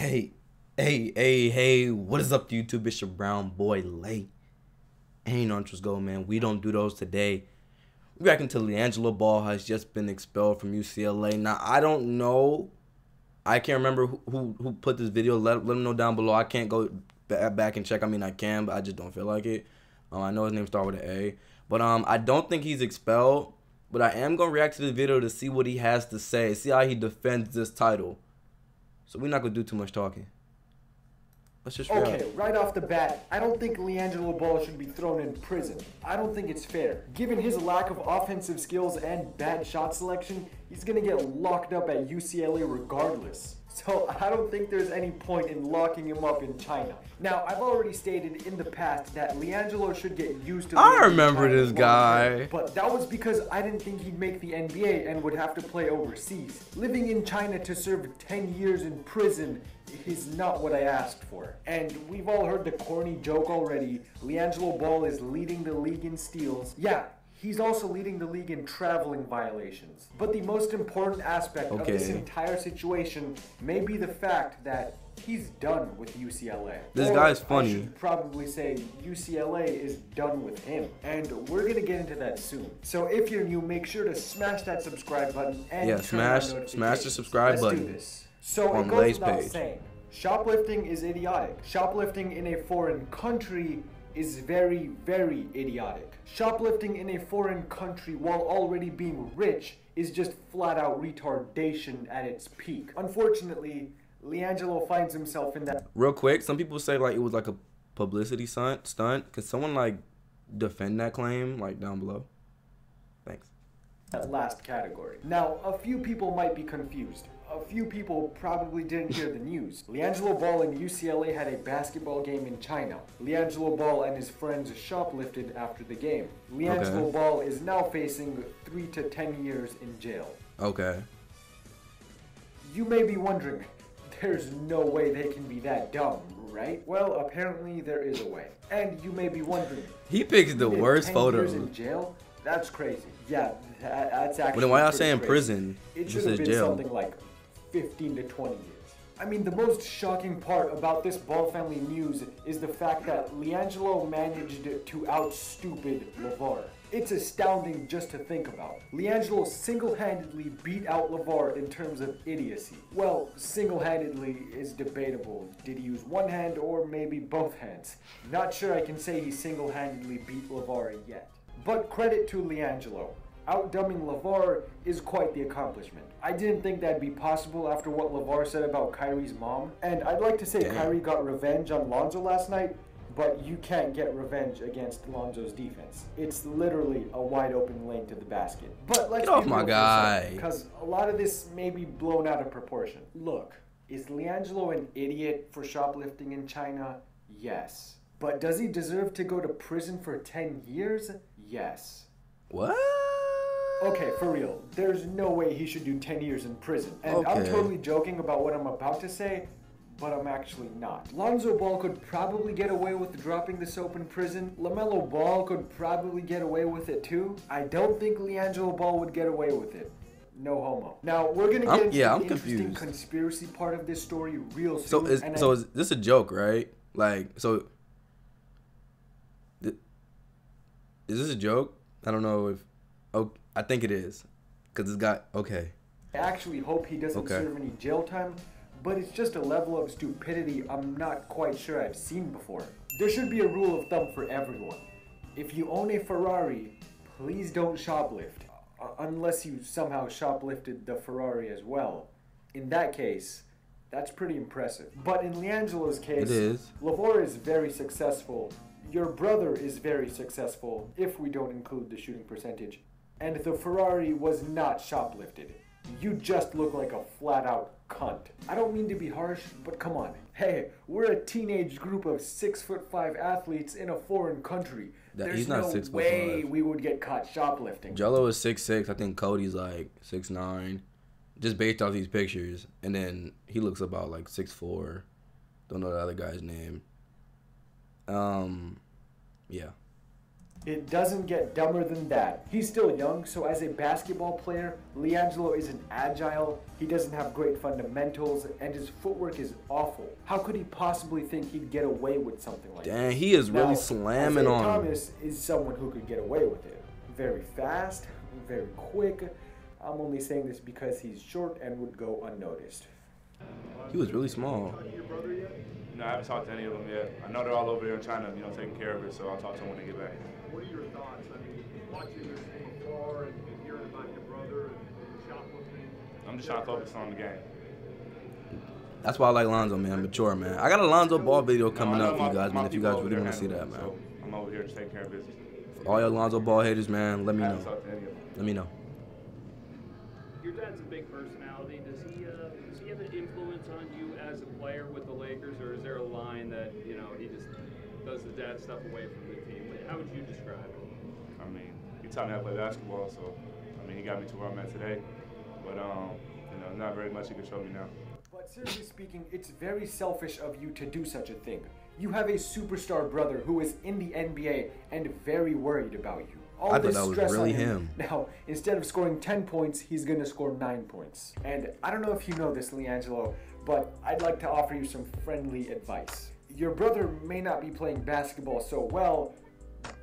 Hey, hey, what is up, YouTube? It's your brown boy, Lay. Ain't no intros go, man. We don't do those today. We back into LiAngelo Ball has just been expelled from UCLA. Now, I don't know. I can't remember who put this video. Let them know down below. I can't go back and check. I mean, I can, but I just don't feel like it. I know his name starts with an A. But I don't think he's expelled. But I am going to react to the video to see what he has to say. See how he defends this title. So we're not going to do too much talking. Let's just Okay, right off the bat, I don't think LiAngelo Ball should be thrown in prison. I don't think it's fair. Given his lack of offensive skills and bad shot selection, he's gonna get locked up at UCLA regardless. So I don't think there's any point in locking him up in China. Now, I've already stated in the past that LiAngelo should get used to I remember this guy. But that was because I didn't think he'd make the NBA and would have to play overseas. Living in China to serve 10 years in prison is not what I asked for. And we've all heard the corny joke already. LiAngelo Ball is leading the league in steals. Yeah, he's also leading the league in traveling violations. But the most important aspect of this entire situation may be the fact that he's done with UCLA. This guy's funny. I should probably say UCLA is done with him. And we're gonna get into that soon. So if you're new, make sure to smash that subscribe button and smash the subscribe button. Let's do this. So it goes without saying, shoplifting is idiotic. Shoplifting in a foreign country is very, very idiotic. Shoplifting in a foreign country while already being rich is just flat out retardation at its peak. Unfortunately, LiAngelo finds himself in that. Real quick, some people say like it was like a publicity stunt. Could someone like defend that claim like down below? Thanks. That last category. Now, a few people might be confused. A few people probably didn't hear the news. LiAngelo Ball and UCLA had a basketball game in China. LiAngelo Ball and his friends shoplifted after the game. LiAngelo Ball is now facing 3 to 10 years in jail. Okay. You may be wondering, there's no way they can be that dumb, right? Well, apparently there is a way. And you may be wondering, he picks the worst photos. 10 years in jail? That's crazy. Yeah, that's actually. But then why y'all saying crazy. Prison? It should have been jail. something like 15 to 20 years. I mean, the most shocking part about this Ball family news is the fact that LiAngelo managed to out-stupid LeVar. It's astounding just to think about. LiAngelo single-handedly beat out LeVar in terms of idiocy. Well, single-handedly is debatable. Did he use one hand or maybe both hands? Not sure I can say he single-handedly beat LeVar yet. But credit to LiAngelo. Outdumbing LeVar is quite the accomplishment. I didn't think that'd be possible after what LeVar said about Kyrie's mom. And I'd like to say Kyrie got revenge on Lonzo last night, but you can't get revenge against Lonzo's defense. It's literally a wide open lane to the basket. But let's get off my guy, because a lot of this may be blown out of proportion. Look, is LiAngelo an idiot for shoplifting in China? Yes. But does he deserve to go to prison for 10 years? Yes. What? Okay, for real. There's no way he should do 10 years in prison. And I'm totally joking about what I'm about to say, but I'm actually not. Lonzo Ball could probably get away with dropping the soap in prison. LaMelo Ball could probably get away with it too. I don't think LiAngelo Ball would get away with it. No homo. Now, we're gonna get into the interesting conspiracy part of this story real soon. So is this a joke, right? Like, so is this a joke? I don't know if... Oh, I think it is. Because it's got... Okay. I actually hope he doesn't serve any jail time, but it's just a level of stupidity I'm not quite sure I've seen before. There should be a rule of thumb for everyone. If you own a Ferrari, please don't shoplift. Unless you somehow shoplifted the Ferrari as well. In that case, that's pretty impressive. But in LiAngelo's case, LeVar is very successful. Your brother is very successful, if we don't include the shooting percentage. And the Ferrari was not shoplifted. You just look like a flat-out cunt. I don't mean to be harsh, but come on. Hey, we're a teenage group of 6'5" athletes in a foreign country. There's no way we would get caught shoplifting. Jello is 6'6". I think Cody's like 6'9". Just based off these pictures. And then he looks about like 6'4". Don't know the other guy's name. Yeah. It doesn't get dumber than that. He's still young, so as a basketball player, LiAngelo isn't agile, he doesn't have great fundamentals, and his footwork is awful. How could he possibly think he'd get away with something like that? Dang, he is really slamming on him. Thomas is someone who could get away with it. Very fast, very quick. I'm only saying this because he's short and would go unnoticed. He was really small. No, I haven't talked to any of them yet. I know they're all over there in China, taking care of it, so I'll talk to them when they get back. What are your thoughts? I mean, watching this from afar and hearing about your brother and shoplifting. I'm just trying to focus on the game. That's why I like Lonzo, man. Mature, man. I got a Lonzo Ball video coming up for you guys, man. If you guys really want to see that, man. So I'm over here just taking care of business. For all your Lonzo Ball haters, man, let me know. Let me know. Your dad's a big personality. Does he have an influence on you as a player with the Lakers, or is there a line that he just does the dad stuff away from the team? How would you describe it? I mean, he taught me how to play basketball, so he got me to where I'm at today. But not very much he can show me now. But seriously speaking, it's very selfish of you to do such a thing. You have a superstar brother who is in the NBA and very worried about you. I thought that was really him. Now, instead of scoring 10 points, he's going to score 9 points. And I don't know if you know this, LiAngelo, but I'd like to offer you some friendly advice. Your brother may not be playing basketball so well,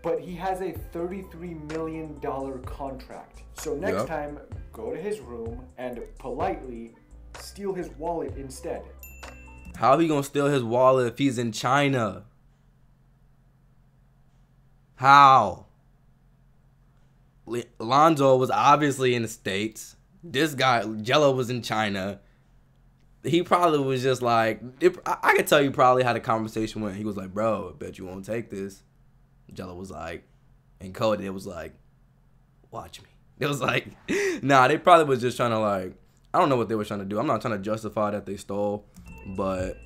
but he has a $33 million contract. So next time, go to his room and politely steal his wallet instead. How he gonna steal his wallet if he's in China? How? Lonzo was obviously in the States. This guy, Jello, was in China. He probably was just like, I could tell you probably how the conversation went. He was like, bro, I bet you won't take this. Jello was like, and Cody, it was like, watch me. It was like, nah, they probably was just trying to like, I don't know what they were trying to do. I'm not trying to justify that they stole, but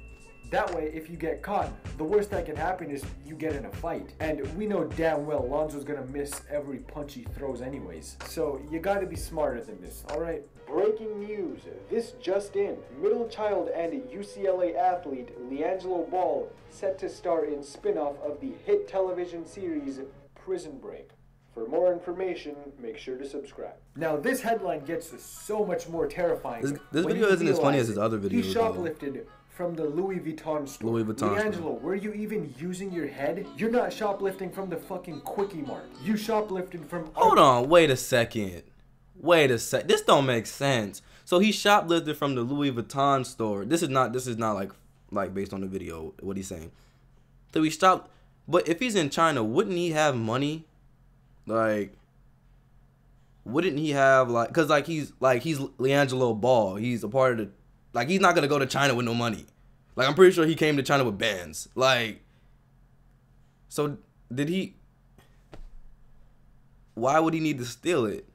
that way, if you get caught, the worst that can happen is you get in a fight. And we know damn well Lonzo's gonna miss every punch he throws anyways. So you gotta be smarter than this, alright? Breaking news. This just in. Middle child and UCLA athlete LiAngelo Ball set to star in spin-off of the hit television series Prison Break. For more information, make sure to subscribe. Now, this headline gets so much more terrifying. This video isn't as funny as his other videos. He shoplifted from the Louis Vuitton store. Louis Vuitton LiAngelo, store. were you even using your head? You're not shoplifting from the fucking Quickie Mart. You shoplifted from... Hold on, wait a second. Wait a sec. This don't make sense. So he shoplifted from the Louis Vuitton store. This is not like based on the video, what he's saying. So he stopped. But if he's in China, wouldn't he have money? Like, wouldn't he have cause he's LiAngelo Ball. He's a part of the, he's not gonna go to China with no money. Like, I'm pretty sure he came to China with bands. Like, so did he? Why would he need to steal it?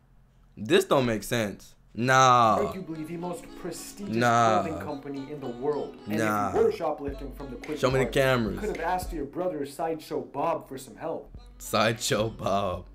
This don't make sense. Nah. Arguably the most prestigious clothing company in the world. And if you were shoplifting from the Quickie Mart, show me the cameras. You could have asked your brother Sideshow Bob for some help. Sideshow Bob.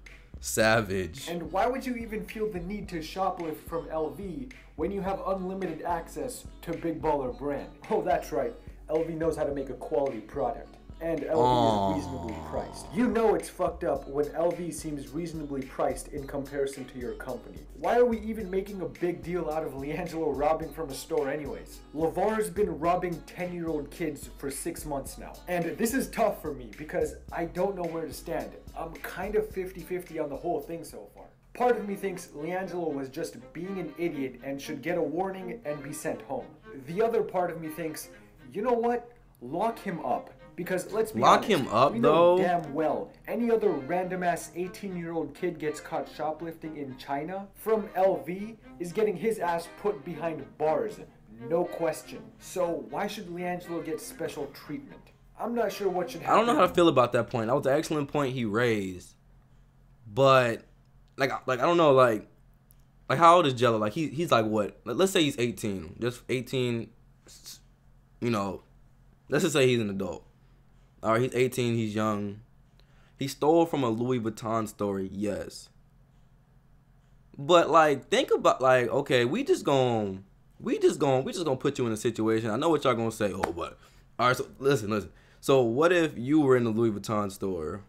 Savage. And why would you even feel the need to shoplift from LV when you have unlimited access to Big Baller Brand? Oh, that's right. LV knows how to make a quality product. And LV is reasonably priced. You know it's fucked up when LV seems reasonably priced in comparison to your company. Why are we even making a big deal out of LiAngelo robbing from a store anyways? LeVar's been robbing 10-year-old kids for 6 months now. And this is tough for me because I don't know where to stand. I'm kind of 50-50 on the whole thing so far. Part of me thinks LiAngelo was just being an idiot and should get a warning and be sent home. The other part of me thinks, you know what? Lock him up. Because let's be honest, him up, we know damn well any other random ass 18-year-old kid gets caught shoplifting in China from LV is getting his ass put behind bars, no question. So why should LiAngelo get special treatment? I'm not sure what should happen. I don't know how to feel about that point. That was an excellent point he raised, but like I don't know, like how old is Jello? Like he's like what? Let's say he's 18, just 18. Let's just say he's an adult. All right, he's 18, he's young. He stole from a Louis Vuitton store, yes. But think about okay, we just gonna put you in a situation. I know what y'all gonna say. Oh, but all right, so listen. So what if you were in the Louis Vuitton store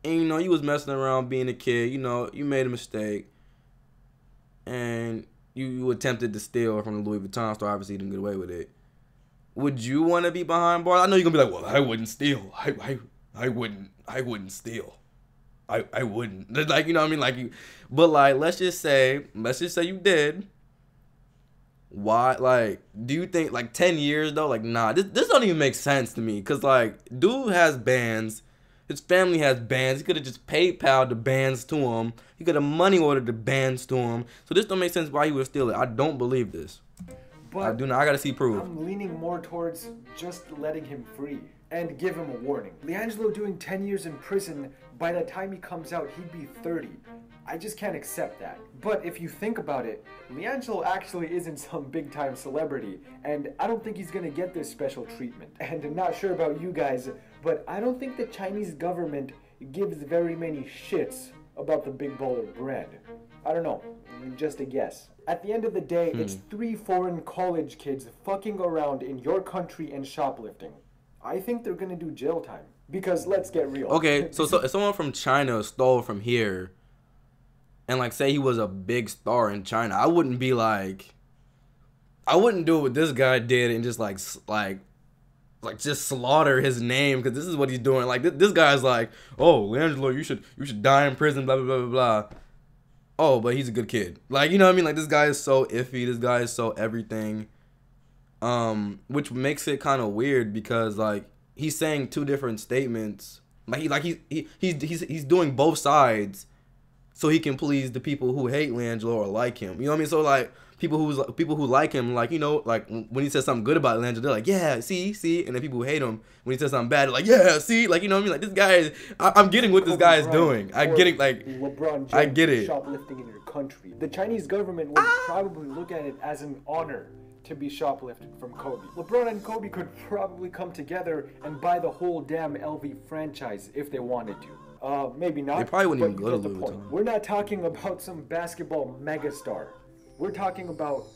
and you know you was messing around being a kid. You know you made a mistake, and you attempted to steal from the Louis Vuitton store. Obviously, you didn't get away with it. Would you want to be behind bars? I know you're gonna be like, well, I wouldn't steal. I wouldn't steal. I wouldn't. Like, you know what I mean? Like, you, but like, let's just say you did. Why? Like, do you think like 10 years though? Like, nah, this don't even make sense to me. Cause like, dude has bands. His family has bands. He could have just PayPal the bands to him. He could have money ordered the bands to him. So this don't make sense why he would steal it. I don't believe this. But I do not. I gotta see proof. I'm leaning more towards just letting him free and give him a warning. LiAngelo doing 10 years in prison, by the time he comes out, he'd be 30. I just can't accept that. But if you think about it, LiAngelo actually isn't some big time celebrity, and I don't think he's gonna get this special treatment. And I'm not sure about you guys, but I don't think the Chinese government gives very many shits about the big baller brand. I don't know, just a guess. At the end of the day, it's 3 foreign college kids fucking around in your country and shoplifting. I think they're gonna do jail time. Because let's get real. Okay, so if someone from China stole from here, and like say he was a big star in China, I wouldn't be like, I wouldn't do what this guy did and just like just slaughter his name, because this is what he's doing. Like this guy's like, oh, LiAngelo, you should die in prison, blah blah blah blah blah. Oh, but he's a good kid. Like, you know what I mean? Like, this guy is so iffy. This guy is so everything. Which makes it kind of weird because like he's saying 2 different statements. He's doing both sides so he can please the people who hate LiAngelo or like him. You know what I mean? So like people who like him, like, you know, like when he says something good about LiAngelo, they're like, yeah, see, and then people who hate him, when he says something bad, they're like, yeah, see, like, you know what I mean? Like, this guy is, I'm getting what this guy is doing. I'm getting, like, LeBron James I get it. Shoplifting in your country. The Chinese government would probably look at it as an honor to be shoplifted from Kobe. LeBron and Kobe could probably come together and buy the whole damn LV franchise if they wanted to. Maybe not. They probably wouldn't even but go to you get the Louis point. Vuitton. We're not talking about some basketball megastar. We're talking about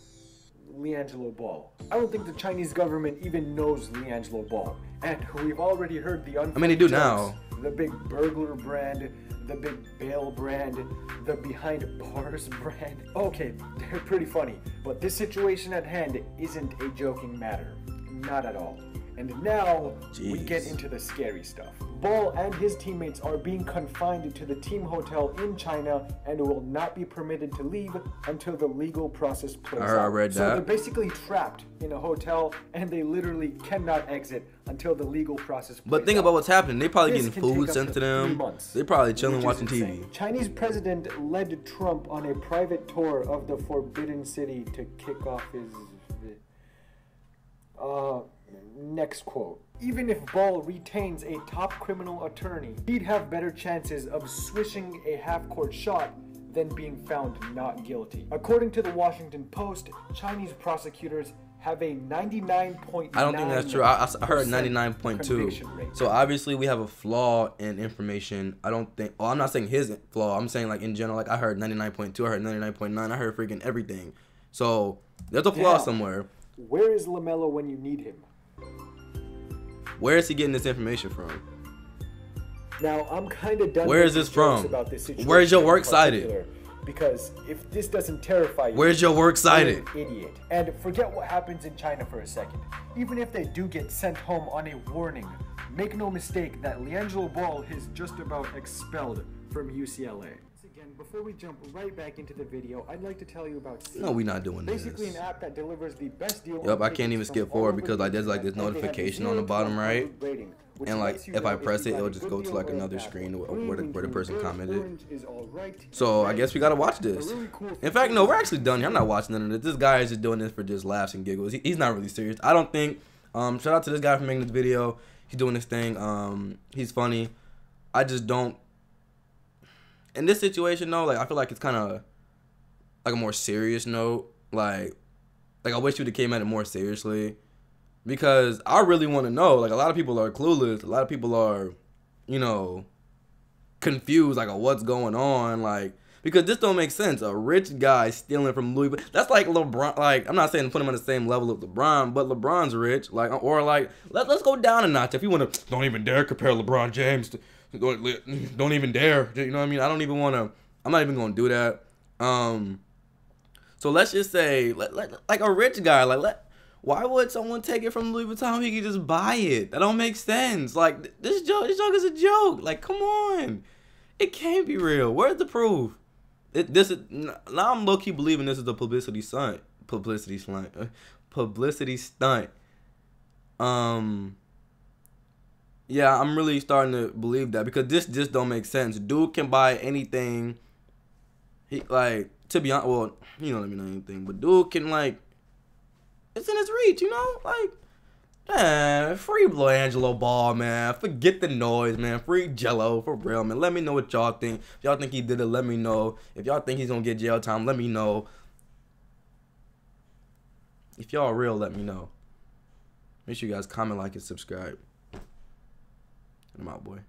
LiAngelo Ball. I don't think the Chinese government even knows LiAngelo Ball. And we've already heard the unfunny they do jokes. now. The big burglar brand, the big bail brand, the behind bars brand. Okay, they're pretty funny, but this situation at hand isn't a joking matter. Not at all. And now we get into the scary stuff. Ball and his teammates are being confined to the team hotel in China and will not be permitted to leave until the legal process plays out. I read so that. they're basically trapped in a hotel and they literally cannot exit until the legal process plays But think out. about what's happening. They probably This getting can food take up sent to to 3 them. months, They probably chilling which is watching insane. TV. Chinese president led Trump on a private tour of the Forbidden City to kick off his... Next quote. Even if Ball retains a top criminal attorney, he'd have better chances of swishing a half-court shot than being found not guilty. According to the Washington Post, Chinese prosecutors have a 99.9%. I don't think that's true. I heard 99.2. conviction rate. So obviously we have a flaw in information. I don't think. Well, I'm not saying his flaw. I'm saying like in general. Like I heard 99.2. I heard 99.9. I heard freaking everything. So there's a flaw Damn. somewhere. Where is LaMelo when you need him? Where is he getting this information from? Now, I'm kind of done Where is making this from? jokes about this situation Where's your in works cited? particular, because if this doesn't terrify you, Where's your work you're cited? an idiot. And forget what happens in China for a second. Even if they do get sent home on a warning, make no mistake that LiAngelo Ball is just about expelled from UCLA. Again, before we jump right back into the video, I'd like to tell you about No, we're not doing this. basically an app that delivers the best deal. Yup, on I can't even tickets skip from forward all over because the like there's like internet, this and they have a notification on the 0 to bottom 100 right. rating, which And like lets you if know I press you it, got it'll a just good go to deal like or a another bad screen one. where the Green person means commented. orange is all right, So and I red guess we gotta watch is this. a really cool In fact, no, we're actually done here. I'm not watching none of this. This guy is just doing this for just laughs and giggles. He's not really serious. I don't think. Shout out to this guy for making this video. He's doing this thing. He's funny. I just don't. In this situation though, like I feel like it's kind of like a more serious note. Like I wish you'd have came at it more seriously, because I really want to know. Like a lot of people are clueless. A lot of people are, you know, confused. Like what's going on. Like because this don't make sense. A rich guy stealing from Louis. That's like LeBron. Like I'm not saying put him on the same level of LeBron, but LeBron's rich. Like or like let's go down a notch. If you want to, don't even dare compare LeBron James don't even dare. You know what I mean? I don't even want to. I'm not even gonna do that. So let's just say, like a rich guy, why would someone take it from Louis Vuitton? He could just buy it. That don't make sense. Like this joke is a joke. Like come on, it can't be real. Where's the proof? Now I'm low key believing this is a publicity stunt. Yeah, I'm really starting to believe that because this just don't make sense. Dude can buy anything. He like to be honest. Well, you don't let me know anything, but dude can like. It's in his reach, you know. Like, man, free LiAngelo Ball, man. Forget the noise, man. Free Jello for real, man. Let me know what y'all think. If y'all think he did it, let me know. If y'all think he's gonna get jail time, let me know. If y'all real, let me know. Make sure you guys comment, like, and subscribe. I'm out, boy.